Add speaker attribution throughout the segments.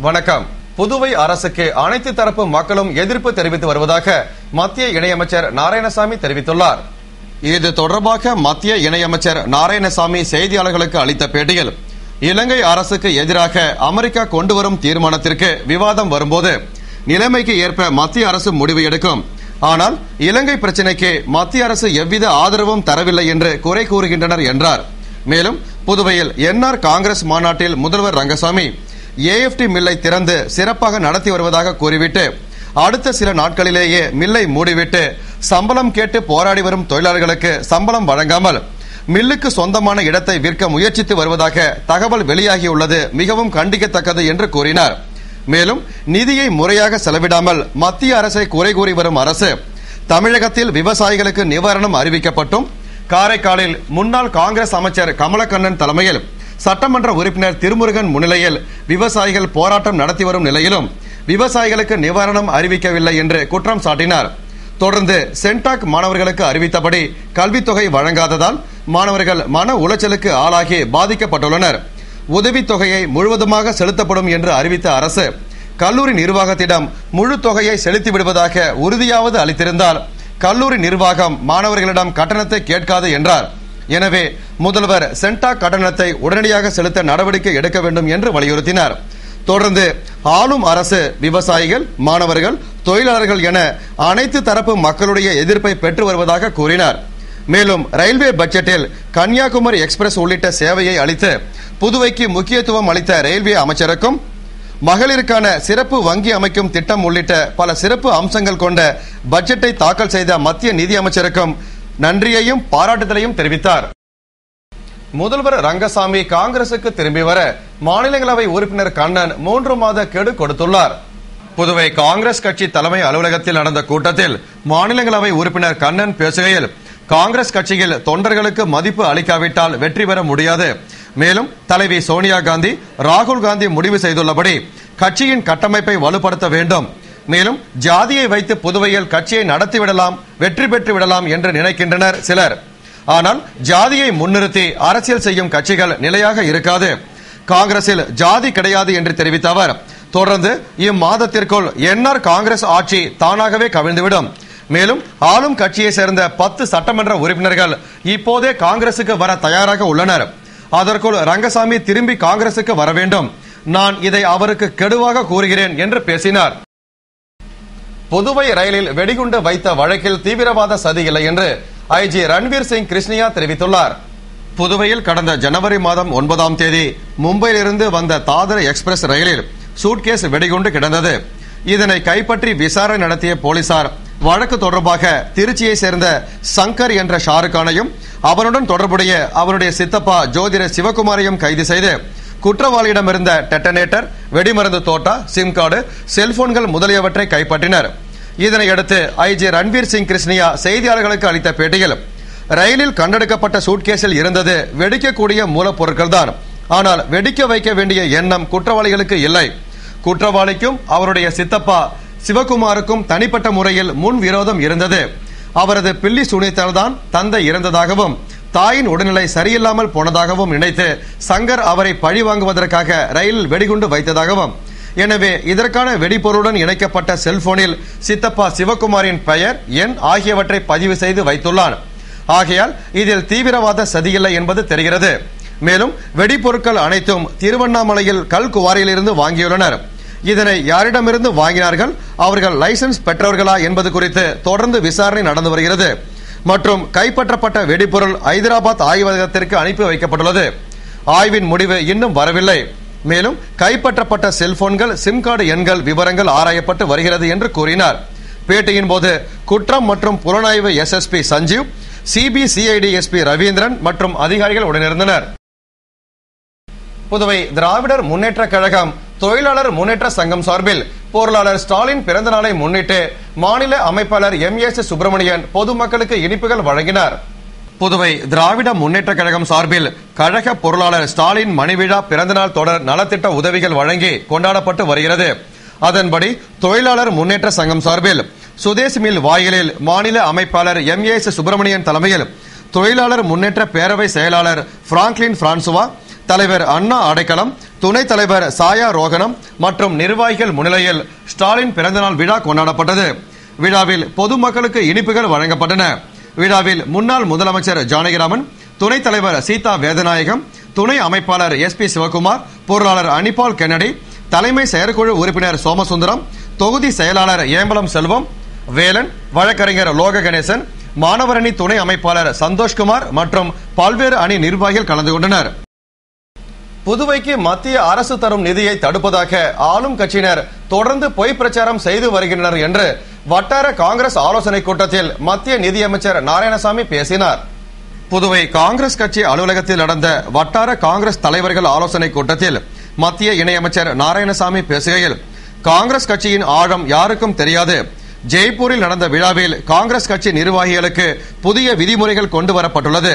Speaker 1: வணக்கம். புதுவை அரசுக்கு அனைத்து தரப்பு மக்களும் எதிர்ப்பு தெரிவித்து வருவதாக மத்திய இணையமைச்சர் நாராயணசாமி தெரிவித்துள்ளார். இது தொடர்பாக மத்திய இணையமைச்சர் நாராயணசாமி செய்தியாளர்களுக்கு அளித்த பேட்டியில், இலங்கை அரசுக்கு எதிராக அமெரிக்கா கொண்டு வரும் தீர்மானத்திற்கு விவாதம் வரும்போது நிலைமைக்கு ஏற்ப மத்திய அரசு முடிவு எடுக்கும். ஆனால் இலங்கை பிரச்சினைக்கு மத்திய அரசு எவ்வித ஆதரவும் தரவில்லை என்று குறை கூறுகின்றனர் என்றார். மேலும் புதுவையில் என்ஆர் காங்கிரஸ் மாநாட்டில் முதல்வர் ரங்கசாமி ஏஎஃப்டி மில்லை திறந்து சிறப்பாக நடத்தி வருவதாக கூறிவிட்டு அடுத்த சில நாட்களிலேயே மில்லை மூடிவிட்டு சம்பளம் கேட்டு போராடி வரும் தொழிலாளர்களுக்கு சம்பளம் வழங்காமல் மில்லுக்கு சொந்தமான இடத்தை விற்க முயற்சித்து வருவதாக தகவல் வெளியாகியுள்ளது மிகவும் கண்டிக்கத்தக்கது என்று கூறினார். மேலும் நிதியை முறையாக செலவிடாமல் மத்திய அரசை குறை கூறி வரும் அரசு தமிழகத்தில் விவசாயிகளுக்கு நிவாரணம் அறிவிக்கப்பட்டும் காரைக்காலில் முன்னாள் காங்கிரஸ் அமைச்சர் கமலக்கண்ணன் தலைமையில் சட்டமன்ற உறுப்பினர் திருமுருகன் முன்னிலையில் விவசாயிகள் போராட்டம் நடத்தி வரும் நிலையிலும் விவசாயிகளுக்கு நிவாரணம் அறிவிக்கவில்லை என்று குற்றம் சாட்டினார். தொடர்ந்து சென்டாக் மாணவர்களுக்கு அறிவித்தபடி கல்வித்தொகை வழங்காததால் மாணவர்கள் மன உளைச்சலுக்கு ஆளாகி பாதிக்கப்பட்டுள்ளனர். உதவித்தொகையை முழுவதுமாக செலுத்தப்படும் என்று அறிவித்த அரசு கல்லூரி நிர்வாகத்திடம் முழு தொகையை செலுத்தி விடுவதாக உறுதியாவது அளித்திருந்தால் கல்லூரி நிர்வாகம் மாணவர்களிடம் கட்டணத்தை கேட்காது என்றார். எனவே முதல்வர் சென்டாக் கட்டணத்தை உடனடியாக செலுத்த நடவடிக்கை எடுக்க வேண்டும் என்று வலியுறுத்தினார். தொடர்ந்து ஆளும் அரசு விவசாயிகள், மாணவர்கள், தொழிலாளர்கள் என அனைத்து தரப்பு மக்களுடைய எதிர்ப்பை பெற்று வருவதாக கூறினார். மேலும் ரயில்வே பட்ஜெட்டில் கன்னியாகுமரி எக்ஸ்பிரஸ் உள்ளிட்ட சேவையை அளித்து புதுவைக்கு முக்கியத்துவம் அளித்த ரயில்வே அமைச்சருக்கும் மகளிருக்கான சிறப்பு வங்கி அமைக்கும் திட்டம் உள்ளிட்ட பல சிறப்பு அம்சங்கள் கொண்ட பட்ஜெட்டை தாக்கல் செய்த மத்திய நிதி அமைச்சருக்கும் நன்றியையும் பாராட்டுதலையும் தெரிவித்தார். முதல்வர் ரங்கசாமி காங்கிரசுக்கு திரும்பி வர மாநிலங்களவை உறுப்பினர் கண்ணன் 3 மாத கெடு கொடுத்துள்ளார். புதுவை காங்கிரஸ் கட்சி தலைமை அலுவலகத்தில் நடந்த கூட்டத்தில் மாநிலங்களவை உறுப்பினர் கண்ணன் பேசுகையில், காங்கிரஸ் கட்சியில் தொண்டர்களுக்கு மதிப்பு அளிக்காவிட்டால் வெற்றி பெற முடியாது. மேலும் தலைவி சோனியா காந்தி, ராகுல் காந்தி முடிவு செய்துள்ளபடி கட்சியின் கட்டமைப்பை வலுப்படுத்த வேண்டும். மேலும் ஜாதியை வைத்து புதுவையில் கட்சியை நடத்திவிடலாம், வெற்றி பெற்று விடலாம் என்று நினைக்கின்றனர் சிலர். ஆனால் ஜாதியை முன்னிறுத்தி அரசியல் செய்யும் கட்சிகள் நிலையாக இருக்காது. காங்கிரசில் ஜாதி கிடையாது என்று தெரிவித்த அவர் தொடர்ந்து இம்மாதத்திற்குள் என்ஆர் காங்கிரஸ் ஆட்சி தானாகவே கவிழ்ந்துவிடும். மேலும் ஆளும் கட்சியை சேர்ந்த 10 சட்டமன்ற உறுப்பினர்கள் இப்போதே காங்கிரசுக்கு வர தயாராக உள்ளனர். அதற்குள் ரங்கசாமி திரும்பி காங்கிரசுக்கு வர வேண்டும். நான் இதை அவருக்கு கெடுவாக கூறுகிறேன் என்று பேசினார். புதுவை ரயிலில் வெடிகுண்டு வைத்த வழக்கில் தீவிரவாத சதி இல்லை என்று ஐஜி ரன்வீர் சிங் கிருஷ்ணியா தெரிவித்துள்ளார். புதுவையில் கடந்த ஜனவரி மாதம் 9ஆம் தேதி மும்பையிலிருந்து வந்த தாதர் எக்ஸ்பிரஸ் ரயிலில் சூட்கேஸ் வெடிகுண்டு கிடந்தது. இதனை கைப்பற்றி விசாரணை நடத்திய போலீசார் வழக்கு தொடர்பாக திருச்சியை சேர்ந்த சங்கர் என்ற ஷாருக்கானையும் அவருடன் தொடர்புடைய அவருடைய சித்தப்பா ஜோதிடர் சிவகுமாரையும் கைது செய்து குற்றவாளியிடமிருந்த டெட்டனேட்டர், வெடிமருந்து தோட்டா, சிம் கார்டு, செல்போன்கள் முதலியவற்றை கைப்பற்றினர். இதனையடுத்து ஐஜி ரன்வீர் சிங் கிருஷ்ணியா செய்தியாளர்களுக்கு அளித்த பேட்டியில், ரயிலில் கண்டெடுக்கப்பட்ட சூட்கேஸில் இருந்தது வெடிக்கக்கூடிய மூலப்பொருட்கள் தான். ஆனால் வெடிக்க வைக்க வேண்டிய எண்ணம் குற்றவாளிகளுக்கு இல்லை. குற்றவாளிக்கும் அவருடைய சித்தப்பா சிவகுமாருக்கும் தனிப்பட்ட முறையில் முன் விரோதம் இருந்தது. அவரது பில்லி சூனியத்தால்தான் தந்தை இறந்ததாகவும் தாயின் உடல்நிலை சரியில்லாமல் போனதாகவும் நினைத்து சங்கர் அவரை பழி வாங்குவதற்காக ரயிலில் வெடிகுண்டு வைத்ததாகவும், எனவே இதற்கான வெடிப்பொருளுடன் இணைக்கப்பட்ட செல்போனில் சித்தப்பா சிவகுமாரின் பெயர், எண் ஆகியவற்றை பதிவு செய்து வைத்துள்ளான். ஆகையால் இதில் தீவிரவாத சதியில்லை என்பது தெரிகிறது. மேலும் வெடிப்பொருட்கள் அனைத்தும் திருவண்ணாமலையில் கல்குவாரியில் இருந்து வாங்கியுள்ளனர். இதனை யாரிடமிருந்து வாங்கினார்கள், அவர்கள் லைசன்ஸ் பெற்றவர்களா என்பது குறித்து தொடர்ந்து விசாரணை நடந்து வருகிறது. மற்றும் கைப்பற்றப்பட்ட வெடிப்பொருள் ஐதராபாத் ஆய்வகத்திற்கு அனுப்பி வைக்கப்பட்டுள்ளது. ஆய்வின் முடிவு இன்னும் வரவில்லை. மேலும் கைப்பற்றப்பட்ட செல்போன்கள், சிம் கார்டு எண்கள் விவரங்கள் ஆராயப்பட்டு வருகிறது என்று கூறினார். பேட்டியின் போது குற்றம் மற்றும் புலனாய்வு SSP Sanjeev, CBCID SP Ravindran மற்றும் அதிகாரிகள் உடனிருந்தனர். புதுவை திராவிடர் முன்னேற்ற கழகம் தொழிலாளர் முன்னேற்ற சங்கம் சார்பில் பொருளாளர் ஸ்டாலின் பிறந்த நாளை முன்னிட்டு மாநில அமைப்பாளர் எம்.எஸ். சுப்பிரமணியன் பொதுமக்களுக்கு இனிப்புகள் வழங்கினார். புதுவை திராவிட முன்னேற்ற கழகம் சார்பில் கழக பொருளாளர் ஸ்டாலின் மணிவிழா பிறந்தநாள் தொடர் நலத்திட்ட உதவிகள் வழங்கி கொண்டாடப்பட்டு வருகிறது. அதன்படி தொழிலாளர் முன்னேற்ற சங்கம் சார்பில் சுதேசி மில் வாயிலில் மாநில அமைப்பாளர் எம்.எஸ். சுப்பிரமணியன் தலைமையில் தொழிலாளர் முன்னேற்ற பேரவை செயலாளர் பிராங்க்லின் பிரான்சுவா, தலைவர் அண்ணா அடைக்கலம், துணைத் தலைவர் சாயா ரோகனம் மற்றும் நிர்வாகிகள் முன்னிலையில் ஸ்டாலின் பிறந்தநாள் விழா கொண்டாடப்பட்டது. விழாவில் பொதுமக்களுக்கு இனிப்புகள் வழங்கப்பட்டன. விழாவில் முன்னாள் முதலமைச்சர் ஜானகிராமன், துணைத் தலைவர் சீதா வேதநாயகம், துணை அமைப்பாளர் SP சிவகுமார், பொருளாளர் அனிபால் கென்னடி, தலைமை செயற்குழு உறுப்பினர் சோமசுந்தரம், தொகுதி செயலாளர் ஏம்பலம் செல்வம், வேலன், வழக்கறிஞர் லோக கணேசன், மாணவரணி துணை அமைப்பாளர் சந்தோஷ்குமார் மற்றும் பல்வேறு அணி நிர்வாகிகள் கலந்து கொண்டனர். புதுவைக்கு மத்திய அரசு தரும் நிதியை தடுப்பதாக ஆளும் கட்சியினர் தொடர்ந்து பொய் பிரச்சாரம் செய்து வருகின்றனர் என்று வட்டார காங்கிரஸ் ஆலோசனை கூட்டத்தில் மத்திய நிதியமைச்சர் நாராயணசாமி பேசினார். புதுவை காங்கிரஸ் கட்சி அலுவலகத்தில் நடந்த வட்டார காங்கிரஸ் தலைவர்கள் ஆலோசனை கூட்டத்தில் மத்திய இணையமைச்சர் நாராயணசாமி பேசுகையில், காங்கிரஸ் கட்சியின் ஆழம் யாருக்கும் தெரியாது. ஜெய்ப்பூரில் நடந்த விழாவில் காங்கிரஸ் கட்சி நிர்வாகிகளுக்கு புதிய விதிமுறைகள் கொண்டு வரப்பட்டுள்ளது.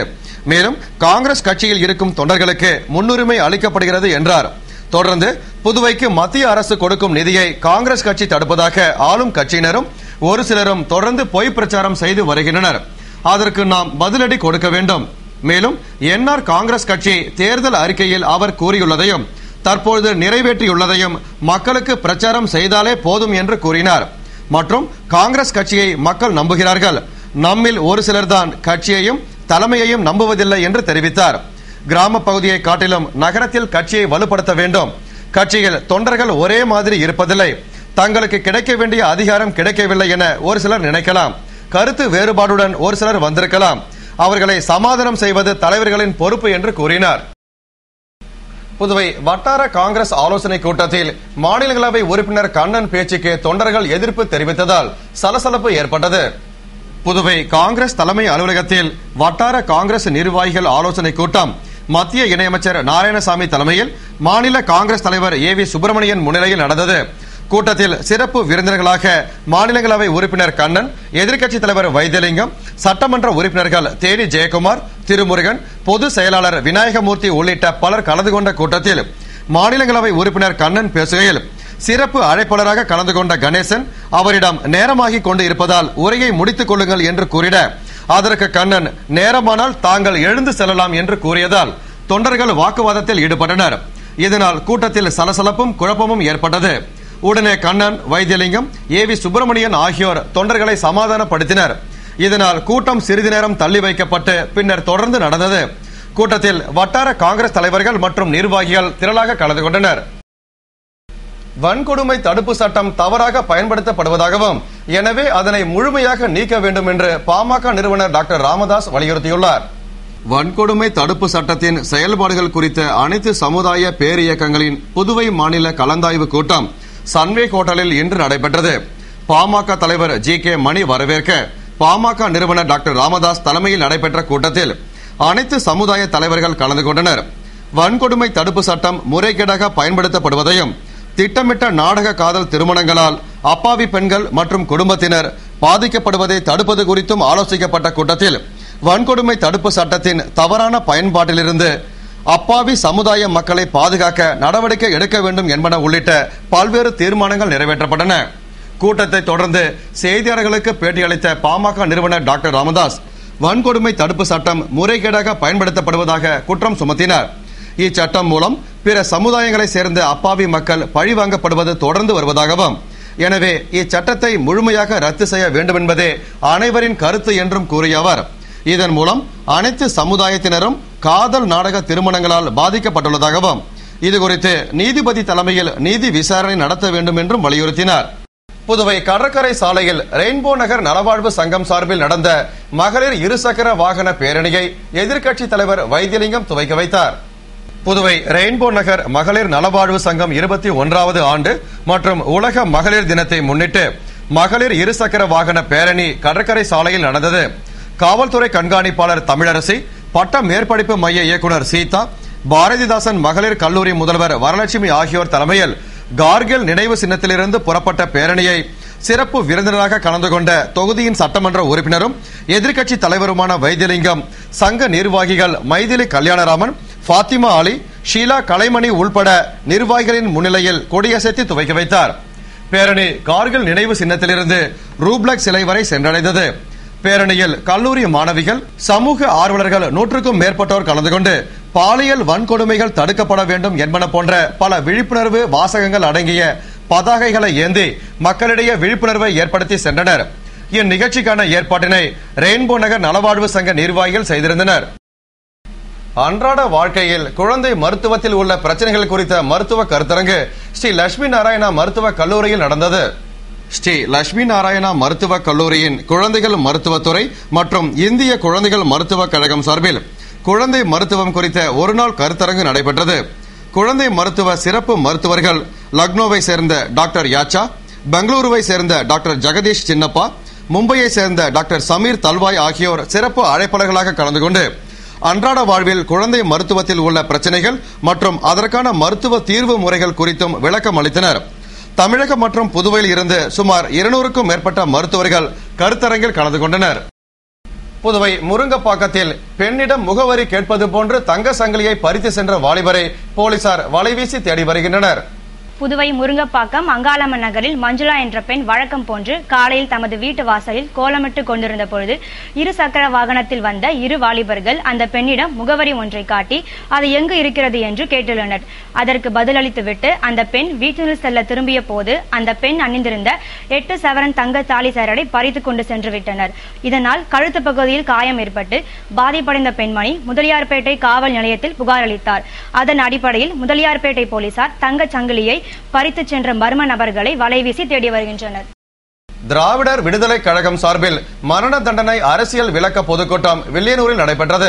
Speaker 1: மேலும் காங்கிரஸ் கட்சியில் இருக்கும் தொண்டர்களுக்கு முன்னுரிமை அளிக்கப்படுகிறது என்றார். தொடர்ந்து புதுவைக்கு மத்திய அரசு கொடுக்கும் நிதியை காங்கிரஸ் கட்சி தடுப்பதாக ஆளும் கட்சியினரும் ஒரு சிலரும் தொடர்ந்து பொய் பிரச்சாரம் செய்து வருகின்றனர். அதற்கு நாம் பதிலடி கொடுக்க வேண்டும். மேலும் என்ஆர் காங்கிரஸ் கட்சி தேர்தல் அறிக்கையில் அவர் கூறியுள்ளதையும் தற்பொழுது நிறைவேற்றியுள்ளதையும் மக்களுக்கு பிரச்சாரம் செய்தாலே போதும் என்று கூறினார். மற்றும் காங்கிரஸ் கட்சியை மக்கள் நம்புகிறார்கள், நம்மில் ஒரு சிலர்தான் கட்சியையும் தலைமையையும் நம்புவதில்லை என்று தெரிவித்தார். கிராம பகுதியை காட்டிலும் நகரத்தில் கட்சியை வலுப்படுத்த வேண்டும். கட்சியில் தொண்டர்கள் ஒரே மாதிரி இருப்பதில்லை. தங்களுக்கு கிடைக்க வேண்டிய அதிகாரம் கிடைக்கவில்லை என ஒரு சிலர் நினைக்கலாம். கருத்து வேறுபாடுடன் ஒரு சிலர் வந்திருக்கலாம். அவர்களை சமாதானம் செய்வது தலைவர்களின் பொறுப்பு என்று கூறினார். புதுவை வட்டார காங்கிரஸ் ஆலோசனை கூட்டத்தில் மாநிலங்களவை உறுப்பினர் கண்ணன் பேச்சுக்கு தொண்டர்கள் எதிர்ப்பு தெரிவித்ததால் சலசலப்பு ஏற்பட்டது. புதுவை காங்கிரஸ் தலைமை அலுவலகத்தில் வட்டார காங்கிரஸ் நிர்வாகிகள் ஆலோசனை கூட்டம் மத்திய இணையமைச்சர் நாராயணசாமி தலைமையில் மாநில காங்கிரஸ் தலைவர் AV சுப்பிரமணியன் முன்னிலையில் நடந்தது. கூட்டத்தில் சிறப்பு விருந்தினர்களாக மாநிலங்களவை உறுப்பினர் கண்ணன், எதிர்க்கட்சி தலைவர் வைத்தியலிங்கம், சட்டமன்ற உறுப்பினர்கள் தேனி ஜெயக்குமார், திருமுருகன், பொது செயலாளர் விநாயகமூர்த்தி உள்ளிட்ட பலர் கலந்து கொண்ட கூட்டத்தில் மாநிலங்களவை உறுப்பினர் கண்ணன் பேசுகையில், சிறப்பு அழைப்பாளராக கலந்து கொண்ட கணேசன் அவரிடம் நேரமாகி கொண்டு இருப்பதால் உரையை முடித்துக் கொள்ளுங்கள் என்று கூறிட, அதற்கு கண்ணன் நேரமானால் தாங்கள் எழுந்து செல்லலாம் என்று கூறியதால் தொண்டர்கள் வாக்குவாதத்தில் ஈடுபட்டனர். இதனால் கூட்டத்தில் சலசலப்பும் குழப்பமும் ஏற்பட்டது. உடனே கண்ணன், வைத்தியலிங்கம், AV சுப்பிரமணியன் ஆகியோர் தொண்டர்களை சமாதானப்படுத்தினர். இதனால் கூட்டம் சிறிது நேரம் தள்ளி வைக்கப்பட்டு பின்னர் தொடர்ந்து நடந்தது. கூட்டத்தில் வட்டார காங்கிரஸ் தலைவர்கள் மற்றும் நிர்வாகிகள் திரளாக கலந்து கொண்டனர். வன்கொடுமை தடுப்பு சட்டம் தவறாக பயன்படுத்தப்படுவதாகவும் எனவே அதனை முழுமையாக நீக்க வேண்டும் என்று பாமக நிறுவனர் டாக்டர் ராமதாஸ் வலியுறுத்தியுள்ளார். வன்கொடுமை தடுப்பு சட்டத்தின் செயல்பாடுகள் குறித்த அனைத்து சமுதாய பேரியக்கங்களின் புதுவை மாநில கலந்தாய்வு கூட்டம் சன்வேக் ஹோட்டலில் இன்று நடைபெற்றது. பாமக தலைவர் GK மணி வரவேற்க பாமக நிறுவனர் டாக்டர் ராமதாஸ் தலைமையில் நடைபெற்ற கூட்டத்தில் அனைத்து சமுதாய தலைவர்கள் கலந்து கொண்டனர். வன்கொடுமை தடுப்பு சட்டம் முறைகேடாக பயன்படுத்தப்படுவதையும் திட்டமிட்ட நாடக காதல் திருமணங்களால் அப்பாவி பெண்கள் மற்றும் குடும்பத்தினர் பாதிக்கப்படுவதை தடுப்பது குறித்தும் ஆலோசிக்கப்பட்ட கூட்டத்தில் வன்கொடுமை தடுப்பு சட்டத்தின் தவறான பயன்பாட்டிலிருந்து அப்பாவி சமுதாய மக்களை பாதுகாக்க நடவடிக்கை எடுக்க வேண்டும் என்பன உள்ளிட்ட பல்வேறு தீர்மானங்கள் நிறைவேற்றப்பட்டன. கூட்டத்தை தொடர்ந்து செய்தியாளர்களுக்கு பேட்டியளித்த பாமக நிறுவனர் டாக்டர் ராமதாஸ் வன்கொடுமை தடுப்பு சட்டம் முறைகேடாக பயன்படுத்தப்படுவதாக குற்றம் சுமத்தினார். இச்சட்டம் மூலம் பிற சமுதாயங்களை சேர்ந்த அப்பாவி மக்கள் பழிவாங்கப்படுவது தொடர்ந்து வருவதாகவும் எனவே இச்சட்டத்தை முழுமையாக ரத்து செய்ய வேண்டும் என்பதே அனைவரின் கருத்து என்றும் கூறிய அவர், இதன் மூலம் அனைத்து சமுதாயத்தினரும் காதல் நாடக திருமணங்களால் பாதிக்கப்பட்டுள்ளதாகவும் இதுகுறித்து நீதிபதி தலைமையில் நீதி விசாரணை நடத்த வேண்டும் என்றும் வலியுறுத்தினார். புதுவை கடற்கரை சாலையில் ரெயின்போ நகர் நலவாழ்வு சங்கம் சார்பில் நடந்த மகளிர் இருசக்கர வாகன பேரணியை எதிர்க்கட்சி தலைவர் வைத்தியலிங்கம் துவக்கி வைத்தார். புதுவை ரெயின்போ நகர் மகளிர் நலவாழ்வு சங்கம் 21வது ஆண்டு மற்றும் உலக மகளிர் தினத்தை முன்னிட்டு மகளிர் இருசக்கர வாகன பேரணி கடற்கரை சாலையில் நடந்தது. காவல்துறை கண்காணிப்பாளர் தமிழரசி, பட்ட மேற்படிப்பு மைய இயக்குநர் சீதா, பாரதிதாசன் மகளிர் கல்லூரி முதல்வர் வரலட்சுமி ஆகியோர் தலைமையில் கார்கில் நினைவு சின்னத்திலிருந்து புறப்பட்ட பேரணியை சிறப்பு விருந்தினராக கலந்து கொண்ட தொகுதியின் சட்டமன்ற உறுப்பினரும் எதிர்க்கட்சி தலைவருமான வைத்தியலிங்கம், சங்க நிர்வாகிகள் மைதிலி கல்யாணராமன், பாத்திமா அலி, ஷீலா கலைமணி உள்பட நிர்வாகிகளின் முன்னிலையில் கொடியசைத்து துவக்கி வைத்தார். பேரணி கார்கில் நினைவு சின்னத்திலிருந்து ரூப்ளக் சிலை வரை சென்றடைந்தது. பேரணியில் கல்லூரி மாணவிகள், சமூக ஆர்வலர்கள் 100க்கும் மேற்பட்டோர் கலந்து கொண்டு பாலியல் வன்கொடுமைகள் தடுக்கப்பட வேண்டும் என்பன போன்ற பல விழிப்புணர்வு வாசகங்கள் அடங்கிய பதாகைகளை ஏந்தி மக்களிடையே விழிப்புணர்வை ஏற்படுத்தி சென்றனர். இந்நிகழ்ச்சிக்கான ஏற்பாட்டினை ரெயின்போ நகர் நலவாழ்வு சங்க நிர்வாகிகள் செய்திருந்தனர். அன்றாட வாழ்க்கையில் குழந்தை மருத்துவத்தில் உள்ள பிரச்சனைகள் குறித்த மருத்துவ கருத்தரங்கு ஸ்ரீ லட்சுமி நாராயணா மருத்துவக் கல்லூரியில் நடந்தது. ஸ்ரீ லட்சுமி நாராயணா மருத்துவக் கல்லூரியின் குழந்தைகள் மருத்துவத்துறை மற்றும் இந்திய குழந்தைகள் மருத்துவக் கழகம் சார்பில் குழந்தை மருத்துவம் குறித்த ஒருநாள் கருத்தரங்கு நடைபெற்றது. குழந்தை மருத்துவ சிறப்பு மருத்துவர்கள் லக்னோவை சேர்ந்த டாக்டர் யாச்சா, பெங்களூருவை சேர்ந்த டாக்டர் ஜெகதீஷ் சின்னப்பா, மும்பையை சேர்ந்த டாக்டர் சமீர் தல்வாய் ஆகியோர் சிறப்பு அழைப்பாளர்களாக கலந்து கொண்டு அன்றாட வாழ்வில் குழந்தை மருத்துவத்தில் உள்ள பிரச்சனைகள் மற்றும் அதற்கான மருத்துவ தீர்வு முறைகள் குறித்தும் விளக்கம் அளித்தனர். தமிழகம் மற்றும் புதுவையில் இருந்து சுமார் 200க்கும் மேற்பட்ட மருத்துவர்கள் கருத்தரங்கில் கலந்து கொண்டனர். புதுவை முருங்கப்பாக்கத்தில் பெண்ணிடம் முகவரி கேட்பது போன்று தங்க சங்கிலியை பறித்து சென்ற வாலிபரை போலீசார் வலைவீசி தேடி வருகின்றனர்.
Speaker 2: புதுவை முருங்கப்பாக்கம் அங்காளம்மன் நகரில் மஞ்சுளா என்ற பெண் வழக்கம் போன்று காலையில் தமது வீட்டு வாசலில் கோலமிட்டு கொண்டிருந்த பொழுது 2 சக்கர வாகனத்தில் வந்த 2 வாலிபர்கள் அந்த பெண்ணிடம் முகவரி ஒன்றை காட்டி அது எங்கு இருக்கிறது என்று கேட்டுள்ளனர். அதற்கு பதிலளித்துவிட்டு அந்த பெண் வீட்டில் செல்ல திரும்பிய போது அந்த பெண் அணிந்திருந்த 8 சவரன் தங்க தாலி சரடை பறித்து கொண்டு சென்று விட்டனர். இதனால் கழுத்து பகுதியில் காயம் ஏற்பட்டு பாதிப்படைந்த பெண்மணி முதலியார்பேட்டை காவல் நிலையத்தில் புகார் அளித்தார். அதன் அடிப்படையில் முதலியார்பேட்டை போலீசார் தங்கச் சங்கிலியை பறித்து சென்ற மர்ம நபர்களை வலைவீசி தேடி வருகின்றனர்.
Speaker 1: திராவிடர் விடுதலை கழகம் சார்பில் மரண தண்டனை அரசியல் விளக்க பொதுக்கூட்டம் வில்லியனூரில் நடைபெற்றது.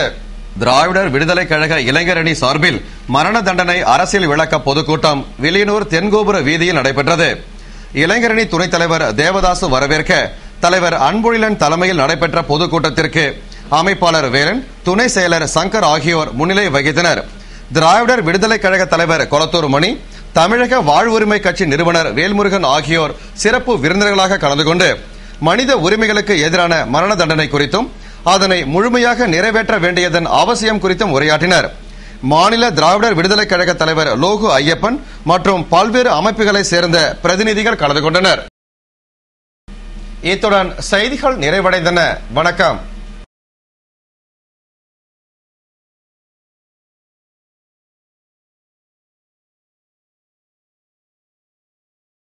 Speaker 1: திராவிடர் விடுதலை கழக இளைஞரணி சார்பில் மரண தண்டனை அரசியல் விளக்க பொதுக்கூட்டம் வில்லியனூர் தென்கோபுர வீதியில் நடைபெற்றது. இளைஞரணி துணைத் தலைவர் தேவதாசு வரவேற்க தலைவர் அன்பொழிலன் தலைமையில் நடைபெற்ற பொதுக்கூட்டத்திற்கு அமைப்பாளர் வேலன், துணை செயலர் சங்கர் ஆகியோர் முன்னிலை வகித்தனர். திராவிடர் விடுதலை கழக தலைவர் கொளத்தூர் மணி, தமிழக வாழ்வுரிமை கட்சி நிறுவனர் வேல்முருகன் ஆகியோர் சிறப்பு விருந்தினர்களாக கலந்து கொண்டு மனித உரிமைகளுக்கு எதிரான மரண தண்டனை குறித்தும் அதனை முழுமையாக நிறைவேற்ற வேண்டியதன் அவசியம் குறித்தும் உரையாற்றினர். மாநில திராவிடர் விடுதலை கழக தலைவர் லோகு ஐயப்பன் மற்றும் பல்வேறு அமைப்புகளை சேர்ந்த பிரதிநிதிகள் கலந்து கொண்டனர். இத்துடன் செய்திகள் நிறைவடைந்தன. வணக்கம்.